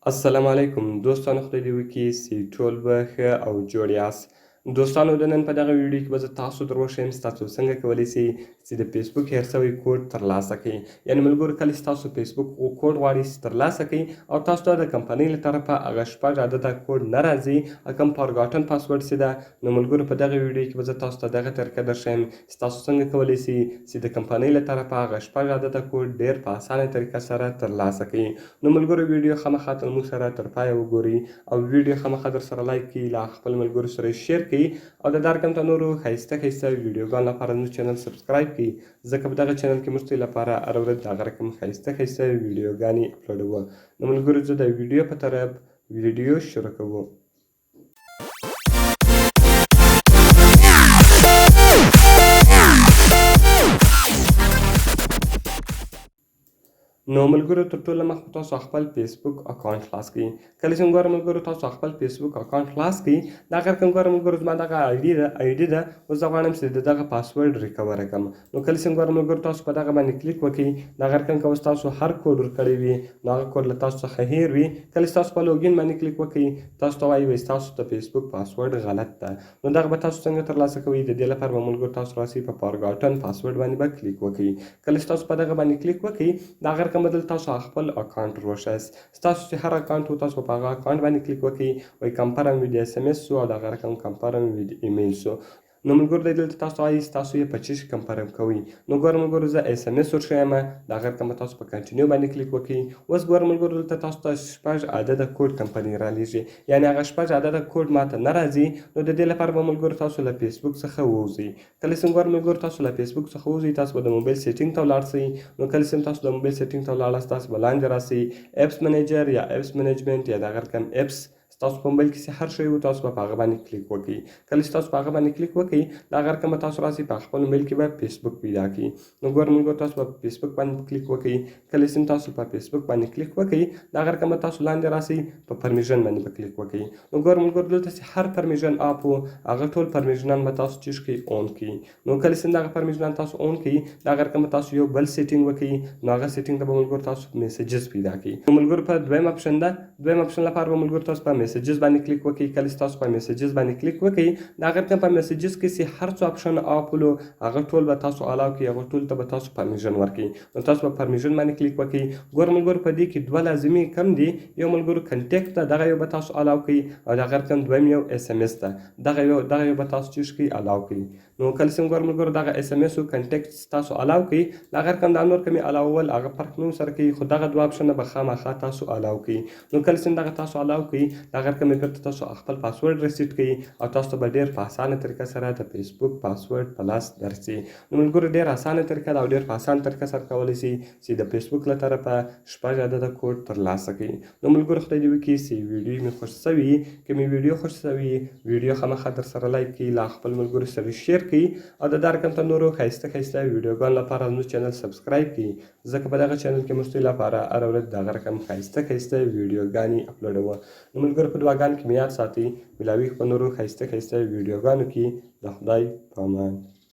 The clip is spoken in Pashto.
السلام علیکم دوستانو، خدای دې وکړي چې ټول به ښه او جوړ یاست. دوستانو، د نن په دغه ویډیو کې به زه تاسو در وښیم چې تاسو څنګه کولی شئ چې د فیسبوک هیر شوی کوډ ترلاسه کړئ. یعنې ملګرو، کله چې تاسو فیسبوک کوډ غواړئ چې ترلاسه کړئ او تاسو ته د کمپنۍ له طرفه هغه 6 عدده کوډ نه راځي، کوم فارګاټن پاسورډ چې ده، نو ملګرو په دغه ویډیو کې به زه تاسو ته دغه طریقه درښیم چې تاسو څنګه کولی شئ چې د کمپنۍ له طرفه هغه 6 عدده کوډ ډېر په اسانه طریقه سره ترلاسه کړئ. نو ملګرو، ویډیو خامخا تر موږ سره تر پایه وګورئ او ویډیو خامخا در سره لایک کړئ، له خپل ملګرو سره شیر کړئ او د دا رقم ته نورو ښایسته ویډیوګانو لپاره زموږ چینل سبسکرایب کړئ، ځکه په دغه چینل کې موږ ستاسو لپاره هره ورځ د هغه رقم ښایسته ویډیوګانې اپلوډوو. نو ملګرو، زه د ویډیو په طرف ویډیو شروع کوو. نو ملګرو، تر ټولو مخکې تاسو خپل فیسبوک اکاونټ خلاص کړئ. کله چې وګورئ ملګرو تاسو خپل فیسبوک اکاونټ خلاص کړئ، دغه رقم وګورئ ملګرو زما دغه آی ډي ده، اوس زه غواړم چې د دغه پاسورډ ریکوره کړم. نو کله چې وګورئ ملګرو تاسو په دغه باندې کلیک وکړئ، دغه رقم که اوس تاسو هر کوډ ورکړی وي نو هغه کوډ له تاسو څخه هیر وي. کله چې تاسو په لوګین باندې کلیک وکړئ، تاسو ته وایي ستاسو د فیسبوک پاسورډ غلط ده. نو دغه به تاسو څنګه ترلاسه کوئ؟ د دې لپاره به ملګرو تاسو راسئ په فارګاټن پاسورډ باندې به کلیک وکړئ. کله چې تاسو په دغه باندې کلیک وکړئ، دغه رقم به دلته تاسو خپل اکاونټ وروښایاست. ستاسو چې هر اکاونټ و تاسو په هغه اکاونټ باندې کلیک وکړئ، وایي کنفرم وید SMS سو او دغه رقم کنفرم وید ایمیل سو. نو ملګرو دی دلته تاسو وایي ستاسو یې په څه شي کنفرم کوئ. نو ګوره ملګرو زه SMS ورښیم، دغه رقم به تاسو په کنټینیو باندې کلیک وکړئ. اوس ګوره ملګرو دلته تاسو ته 6 عدده کوډ کمپنۍ رالیږي، یعنې هغه 6 عدده کوډ ماته نه راځي. نو د دې لپاره به ملګرو تاسو له فیسبوک څخه ووځئ. کله چې ګوره ملګرو تاسو له فیسبوک څخه ووځئ، تاسو به د موبایل سیټینګ ته ولاړ شئ. نو کله چې تاسو د موبایل سیټینګ ته ولاړاست، تاسو به لاندې راسئ اپس منیجر یا اپس منیجمنت یا دغه رقم اپس ستاسو په موبایل کې چې هر شی و تاسو به په هغه باندې کلیک وکړئ. کله چې تاسو په هغه باندې کلیک وکړئ، دغه رقم به تاسو راسئ په خپل موبایل کې به فیسبوک پیدا کړئ. نو ګوره ملګرو تاسو به په فیسبوک باندې کلیک وکړئ. کله چې تاسو په فیسبوک باندې کلیک وکړئ، دغه رقم به تاسو لاندې راسئ په پرمیشن باندې به کلیک وکړئ. نو ګوره ملګرو دلته چې هر پرمیشن آپ و هغه ټول پرمیشنان به تاسو چیش کړئ اون کړئ. نو کله چې دغه پرمیشنان تاسو اون کړئ، دغه رقم به تاسو یو بل سیټینګ وکړئ. نو هغه سیټینګ ته به ملګرو تاسو میسیجز پیدا کړئ. نو ملګرو په دویم اپشن ده، دویم اپشن لپاره به ملګرو تاسو په میسیجز باندې کلیک وکړئ. کله چې تاسو په میسیجز باندې کلیک وکړئ، دغه رقم په میسیجز کې چې هر څو اپشن آپلو هغه ټول به تاسو الاو کړئ، هغه ټول ته به تاسو پرمیشن ورکړئ. نو تاسو په پرمیشن باندې کلیک وکړئ. ګوره ملګرو په دې کې 2 لازمي کم دي. یو ملګرو کنټیکټ ده، دغه یو به تاسو الاو کړئ، او دغه رقم دویم یو SMS ده، دغه یو به تاسو چیش کړئ الاو کړئ. نو کله چې ګوره ملګرو دغه SMS او کنټیکټ تاسو الاو کړئ، دغه رقم دا نور کومې الاول هغه فرق نه سره کوي، خو دغه 2 اپشنه به خامخا تاسو الاو کړئ. نو کله چې دغه تاسو الاو کړئ، دغه رقم بیرته تاسو خپل پاسورډ ریسیټ کړئ او تاسو ته به ډېر په اسانه طریقه سره د فیسبوک پاسورډ په لاس درسي. نو ملګرو ډېر اسانه طریقه ده او ډېر په اسانه طریقه سره کولی شئ چې د فیسبوک له طرفه 6 عدده کوډ ترلاسه کړئ. نو ملګرو خدای دې وکړي چې ویډیو مې خوښ شوي. که مې ویډیو خوښ شوي، ویډیو خامخا در سره لایک کړئ، له خپل ملګرو سره شیر کړئ او د دا رقم ته نورو ښایسته ویډیوګانو لپاره زموږ چینل سبسکرایب کړئ، ځکه په دغه چینل کې موږ ستاسو لپاره هره ورځ د هغه رقم ښایسته ویډیوګانې اپلوډوو. نو ملګرو په دعاګانو کې مې یاد ساتئ. ملاوي په نورو ښایسته ویډیوګانو کې. د خدای په امان.